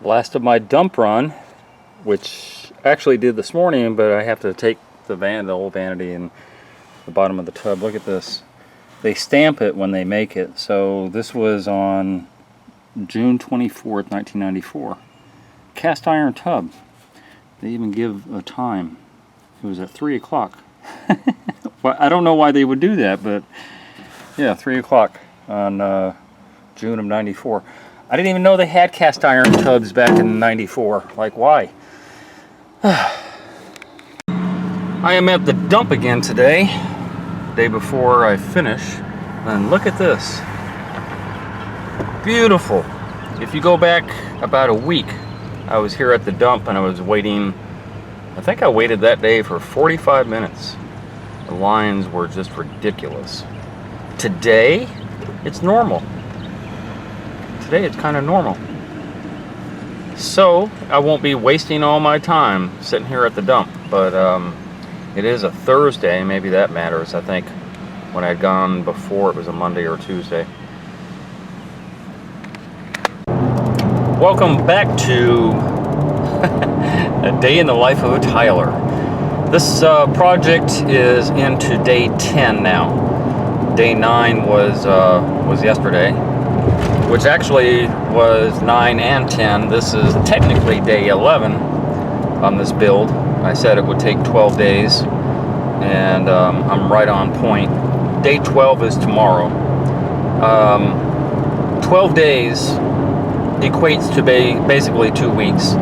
Last of my dump run, which I actually did this morning, but I have to take the old vanity and the bottom of the tub. Look at this. They stamp it when they make it. So this was on June 24th, 1994. Cast iron tub. They even give a time. It was at 3 o'clock. Well, I don't know why they would do that, but yeah, 3 o'clock on June of 94. I didn't even know they had cast iron tubs back in 94. Like, why? I am at the dump again today, day before I finish, and look at this. Beautiful. If you go back about a week, I was here at the dump and I was waiting. I think I waited that day for 45 minutes. The lines were just ridiculous. Today, it's normal. Today it's kind of normal. So I won't be wasting all my time sitting here at the dump, but it is a Thursday. Maybe that matters. I think when I'd gone before it was a Monday or Tuesday. Welcome back to a day in the life of a tiler. This project is into day 10 now. Day 9 was yesterday, which actually was 9 and 10. This is technically day 11 on this build. I said it would take 12 days, and I'm right on point. Day 12 is tomorrow. 12 days equates to basically 2 weeks.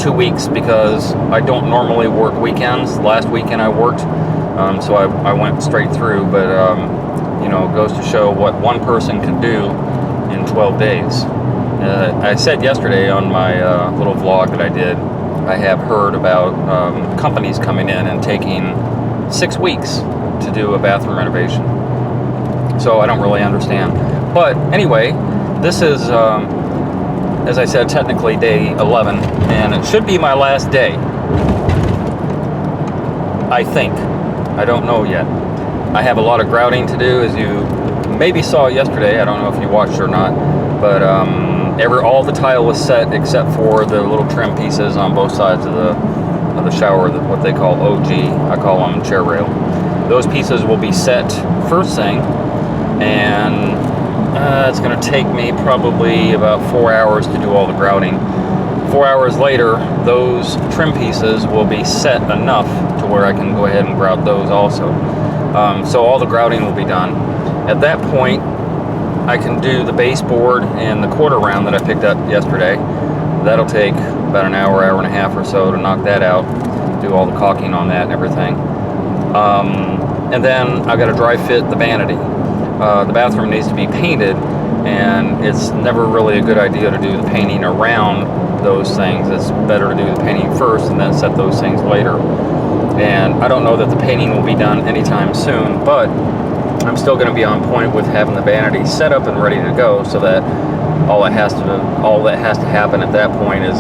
2 weeks because I don't normally work weekends. Last weekend I worked, so I went straight through, but you know, it goes to show what one person can do in 12 days. I said yesterday on my little vlog that I did, I have heard about companies coming in and taking 6 weeks to do a bathroom renovation. So I don't really understand. But anyway, this is, as I said, technically day 11, and it should be my last day. I think. I don't know yet. I have a lot of grouting to do, as you maybe saw yesterday. I don't know if you watched or not, but all the tile was set except for the little trim pieces on both sides of the shower, what they call OG. I call them chair rail. Those pieces will be set first thing, and it's going to take me probably about 4 hours to do all the grouting. 4 hours later, those trim pieces will be set enough to where I can go ahead and grout those also. So all the grouting will be done. At that point, I can do the baseboard and the quarter round that I picked up yesterday. That'll take about an hour, hour and a half or so to knock that out, do all the caulking on that and everything. And then I've got to dry fit the vanity. The bathroom needs to be painted, and it's never really a good idea to do the painting around those things. It's better to do the painting first and then set those things later. And I don't know that the painting will be done anytime soon, but I'm still going to be on point with having the vanity set up and ready to go, so that all that has to happen at that point is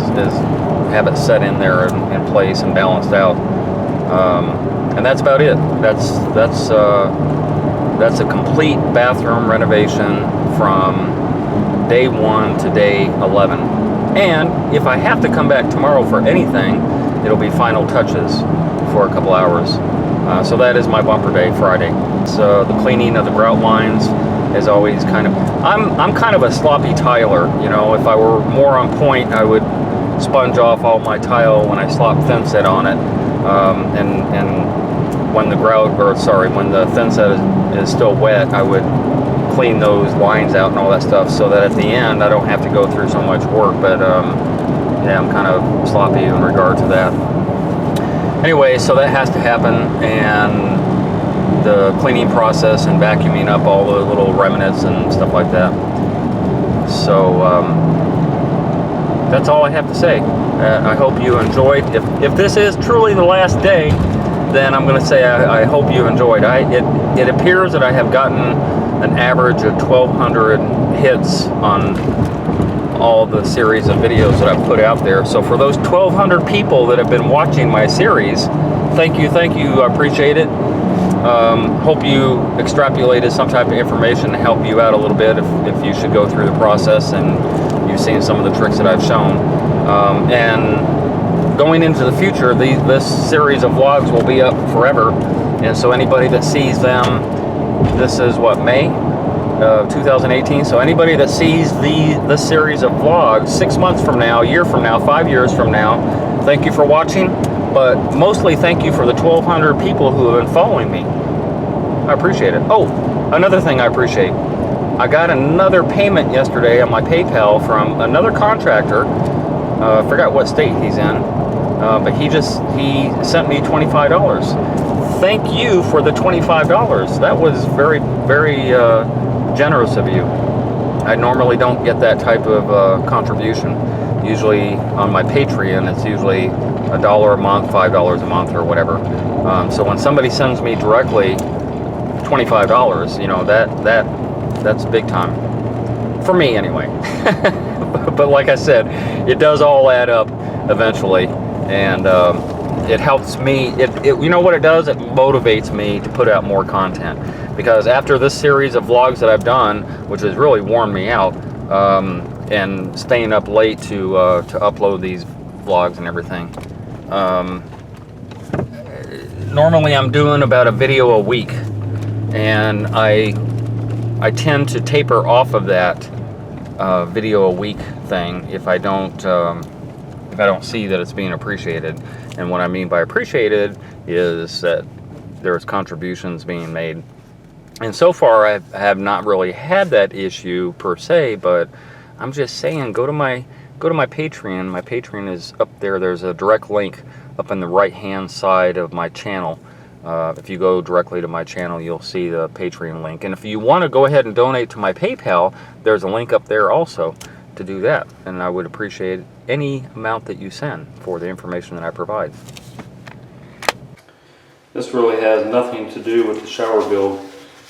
have it set in there and in place and balanced out. And that's about it. That's a complete bathroom renovation from day 1 to day 11. And if I have to come back tomorrow for anything, it'll be final touches for a couple hours. So that is my bumper day, Friday. So the cleaning of the grout lines is always kind of, I'm kind of a sloppy tiler. You know, if I were more on point, I would sponge off all my tile when I slop thin set on it. And when the when the thin set is still wet, I would clean those lines out and all that stuff, so that at the end I don't have to go through so much work. But yeah, I'm kind of sloppy in regard to that. Anyway, so that has to happen, and the cleaning process and vacuuming up all the little remnants and stuff like that. So that's all I have to say. I hope you enjoyed. If this is truly the last day, then I'm going to say I hope you enjoyed. It appears that I have gotten an average of 1,200 hits on all the series of videos that I've put out there. So for those 1,200 people that have been watching my series, thank you, I appreciate it. Hope you extrapolated some type of information to help you out a little bit if you should go through the process and you've seen some of the tricks that I've shown. And going into the future, this series of vlogs will be up forever. And so anybody that sees them, this is what, May 2018. So anybody that sees this series of vlogs 6 months from now, a year from now, 5 years from now, thank you for watching. But mostly thank you for the 1,200 people who have been following me. I appreciate it. Oh, another thing I appreciate. I got another payment yesterday on my PayPal from another contractor. I forgot what state he's in. But he sent me $25. Thank you for the $25. That was very, very generous of you. I normally don't get that type of contribution. Usually on my Patreon, it's usually $1 a month, $5 a month, or whatever. So when somebody sends me directly $25, you know, that's big time for me anyway. But like I said, it does all add up eventually, and it helps me. You know what it does? It motivates me to put out more content, because after this series of vlogs that I've done, which has really worn me out, and staying up late to upload these vlogs and everything. Normally I'm doing about a video a week, and I tend to taper off of that video a week thing if I don't see that it's being appreciated. And what I mean by appreciated is that there's contributions being made. And so far I have not really had that issue per se, but I'm just saying, go to my Patreon. My Patreon is up there. There's a direct link up on the right hand side of my channel. If you go directly to my channel, you'll see the Patreon link. And if you want to go ahead and donate to my PayPal, there's a link up there also to do that. And I would appreciate any amount that you send for the information that I provide. This really has nothing to do with the shower build,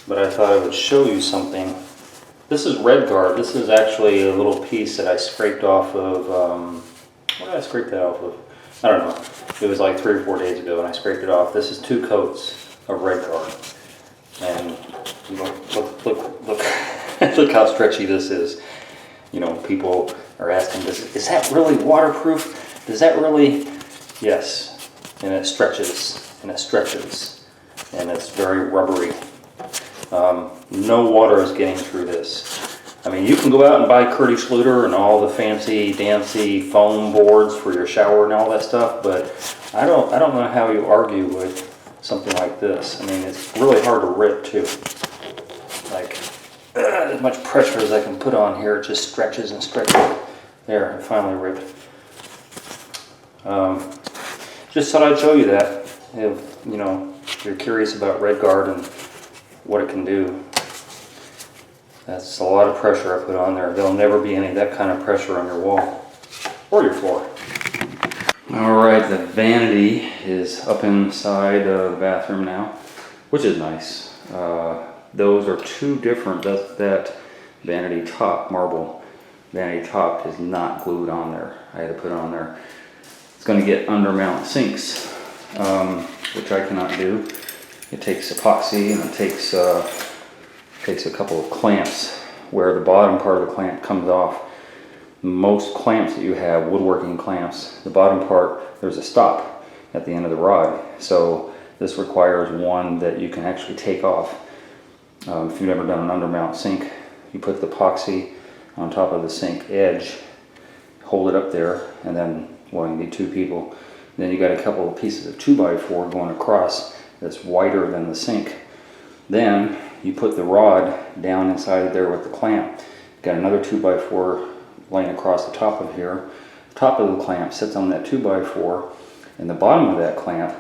but I thought I would show you something. This is Red Guard. This is actually a little piece that I scraped off of, what did I scrape that off of? I don't know. It was like 3 or 4 days ago and I scraped it off. This is 2 coats of Red Guard. And look, look how stretchy this is. You know, people are asking, is that really waterproof? Does that really? Yes. And it stretches, and it stretches, and it's very rubbery. No water is getting through this. I mean, you can go out and buy Curtis Schluter and all the fancy dancy foam boards for your shower and all that stuff, but I don't know how you argue with something like this. I mean, it's really hard to rip too. Like, as much pressure as I can put on here, it just stretches and stretches. There, it finally ripped. Just thought I'd show you that. If you know, if you're curious about Red Guard and what it can do. That's a lot of pressure I put on there. There'll never be any of that kind of pressure on your wall or your floor. Alright, the vanity is up inside the bathroom now, which is nice. Those are 2 different, that vanity top, marble vanity top is not glued on there. I had to put it on there. It's going to get undermount sinks, which I cannot do. It takes epoxy, and it takes a couple of clamps where the bottom part of the clamp comes off. Most clamps that you have, woodworking clamps, the bottom part, there's a stop at the end of the rod. So this requires one that you can actually take off. If you've never done an undermount sink, you put the epoxy on top of the sink edge, hold it up there, and then, well, you need 2 people. Then you got a couple of pieces of 2x4 going across that's wider than the sink. Then you put the rod down inside there with the clamp. Got another 2x4 laying across the top of here. The top of the clamp sits on that 2x4, and the bottom of that clamp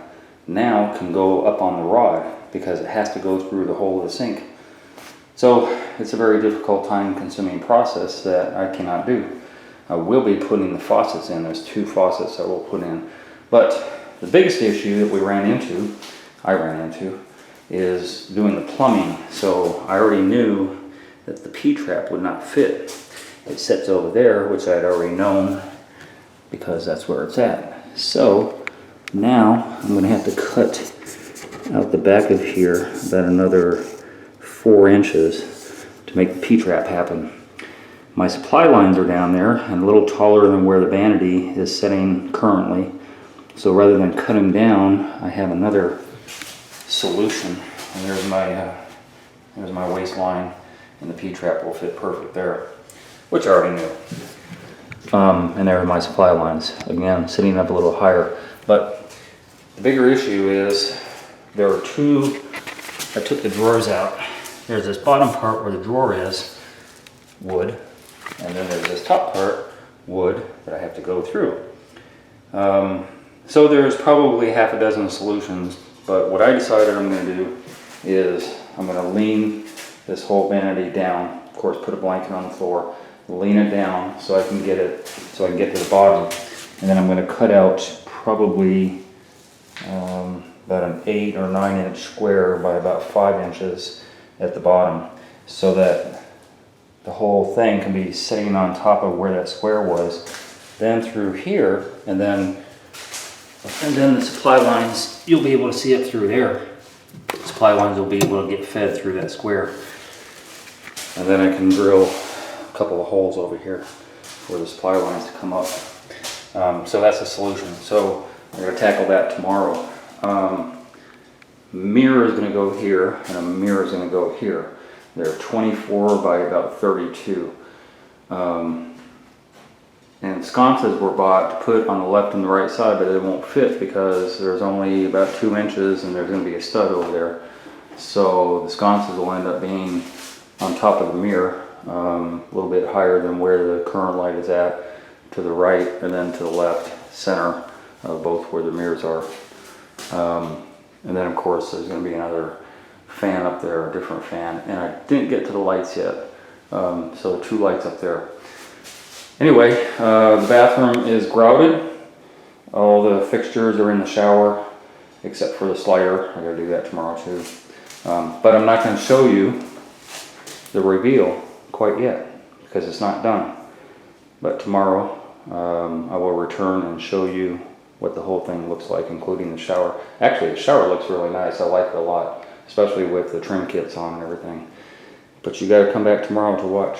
now can go up on the rod because it has to go through the hole of the sink. So it's a very difficult, time-consuming process that I cannot do. I will be putting the faucets in. There's 2 faucets I will put in. But the biggest issue that I ran into, is doing the plumbing. So I already knew that the P-trap would not fit. It sits over there, which I'd already known because that's where it's at. So now I'm going to have to cut out the back of here about another 4 inches to make the P-trap happen. My supply lines are down there and a little taller than where the vanity is sitting currently. So rather than cut them down, I have another solution. And there's my waistline, and the P-trap will fit perfect there, which I already knew. And there are my supply lines, again, sitting up a little higher. But the bigger issue is there are two, I took the drawers out. There's this bottom part where the drawer is, wood, and then there's this top part, wood, that I have to go through. So there's probably half a dozen solutions, but what I decided I'm going to do is I'm going to lean this whole vanity down. Of course, put a blanket on the floor, lean it down so I can get it, so I can get to the bottom, and then I'm going to cut out probably about an 8 or 9 inch square by about 5 inches at the bottom, so that the whole thing can be sitting on top of where that square was, then through here, and then the supply lines, you'll be able to see it through there. Supply lines will be able to get fed through that square. And then I can drill a couple of holes over here for the supply lines to come up. So that's the solution. So I'm going to tackle that tomorrow. Mirror is going to go here, and a mirror is going to go here. They're 24 by about 32. And sconces were bought to put on the left and the right side, but they won't fit because there's only about 2 inches and there's going to be a stud over there. So the sconces will end up being on top of the mirror, a little bit higher than where the current light is at, to the right and then to the left, center of both where the mirrors are. And then of course there's going to be another fan up there, a different fan, and I didn't get to the lights yet, so 2 lights up there. Anyway, the bathroom is grouted. All the fixtures are in the shower except for the slider. I gotta do that tomorrow too. But I'm not going to show you the reveal quite yet because it's not done. But tomorrow I will return and show you what the whole thing looks like, including the shower. Actually, the shower looks really nice. I like it a lot, especially with the trim kits on and everything. But you got to come back tomorrow to watch.